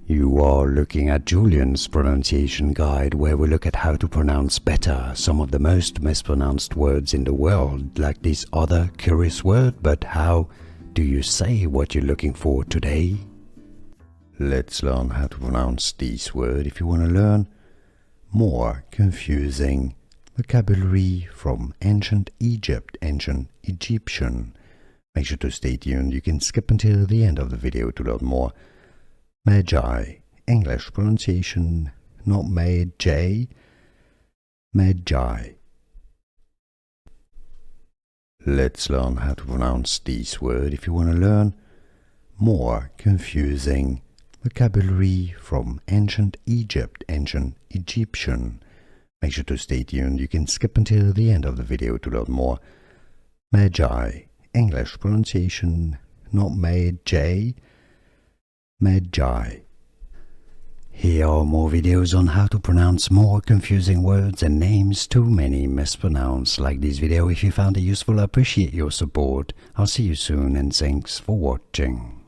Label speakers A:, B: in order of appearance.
A: You are looking at Julian's pronunciation guide, where we look at how to pronounce better some of the most mispronounced words in the world, like this other curious word. But how do you say what you're looking for today? Let's learn how to pronounce this word. If you want to learn more confusing vocabulary from ancient Egypt, ancient Egyptian, make sure to stay tuned. You can skip until the end of the video to learn more. Medjay, English pronunciation, not Medjay, Medjay. Let's learn how to pronounce this word. If you want to learn more confusing vocabulary from ancient Egypt, ancient Egyptian, make sure to stay tuned. You can skip until the end of the video to learn more. Medjay, English pronunciation, not Medjay, Medjay. Here are more videos on how to pronounce more confusing words and names too many mispronounced. Like this video if you found it useful. I appreciate your support. I'll see you soon and thanks for watching.